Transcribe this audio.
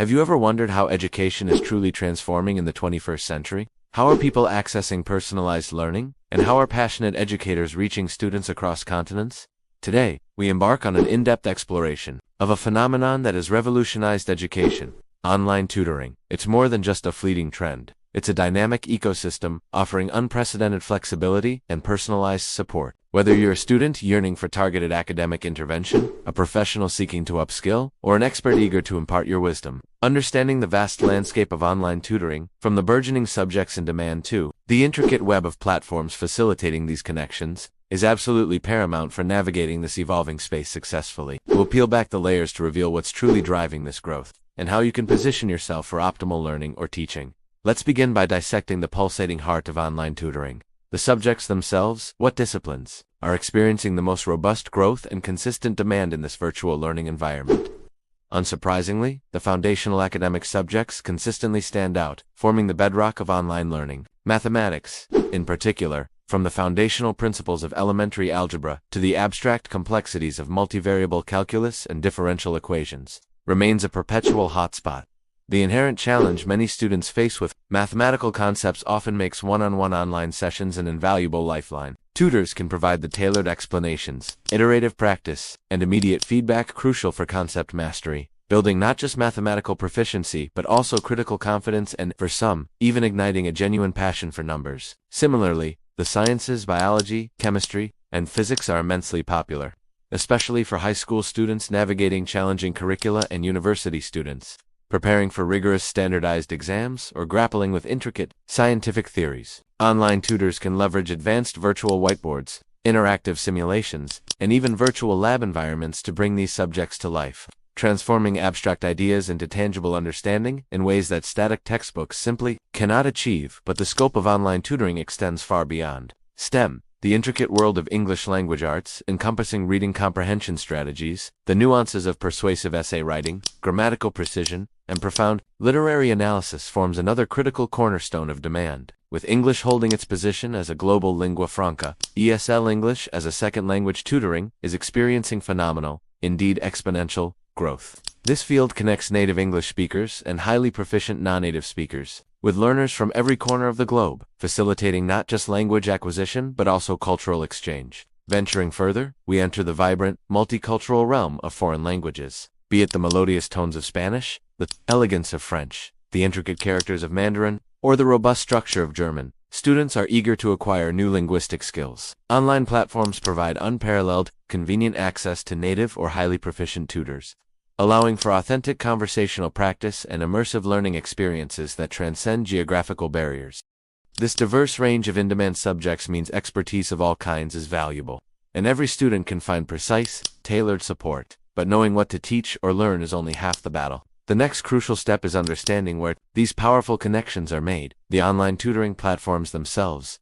Have you ever wondered how education is truly transforming in the 21st century? How are people accessing personalized learning? And how are passionate educators reaching students across continents? Today, we embark on an in-depth exploration of a phenomenon that has revolutionized education: online tutoring. It's more than just a fleeting trend. It's a dynamic ecosystem offering unprecedented flexibility and personalized support. Whether you're a student yearning for targeted academic intervention, a professional seeking to upskill, or an expert eager to impart your wisdom, understanding the vast landscape of online tutoring, from the burgeoning subjects in demand to the intricate web of platforms facilitating these connections, is absolutely paramount for navigating this evolving space successfully. We'll peel back the layers to reveal what's truly driving this growth, and how you can position yourself for optimal learning or teaching. Let's begin by dissecting the pulsating heart of online tutoring. The subjects themselves. What disciplines are experiencing the most robust growth and consistent demand in this virtual learning environment? Unsurprisingly, the foundational academic subjects consistently stand out, forming the bedrock of online learning. Mathematics, in particular, from the foundational principles of elementary algebra to the abstract complexities of multivariable calculus and differential equations, remains a perpetual hotspot. The inherent challenge many students face with mathematical concepts often makes one-on-one online sessions an invaluable lifeline. Tutors can provide the tailored explanations, iterative practice, and immediate feedback crucial for concept mastery, building not just mathematical proficiency but also critical confidence and, for some, even igniting a genuine passion for numbers. Similarly, the sciences, biology, chemistry, and physics are immensely popular, especially for high school students navigating challenging curricula and university students preparing for rigorous standardized exams or grappling with intricate scientific theories. Online tutors can leverage advanced virtual whiteboards, interactive simulations, and even virtual lab environments to bring these subjects to life, transforming abstract ideas into tangible understanding in ways that static textbooks simply cannot achieve. But the scope of online tutoring extends far beyond STEM, the intricate world of English language arts, encompassing reading comprehension strategies, the nuances of persuasive essay writing, grammatical precision, and profound literary analysis forms another critical cornerstone of demand. With English holding its position as a global lingua franca, ESL English as a second language tutoring is experiencing phenomenal, indeed exponential, growth. This field connects native English speakers and highly proficient non-native speakers, with learners from every corner of the globe, facilitating not just language acquisition but also cultural exchange. Venturing further, we enter the vibrant, multicultural realm of foreign languages. Be it the melodious tones of Spanish, the elegance of French, the intricate characters of Mandarin, or the robust structure of German, students are eager to acquire new linguistic skills. Online platforms provide unparalleled, convenient access to native or highly proficient tutors, allowing for authentic conversational practice and immersive learning experiences that transcend geographical barriers. This diverse range of in-demand subjects means expertise of all kinds is valuable, and every student can find precise, tailored support. But knowing what to teach or learn is only half the battle. The next crucial step is understanding where these powerful connections are made. The online tutoring platforms themselves,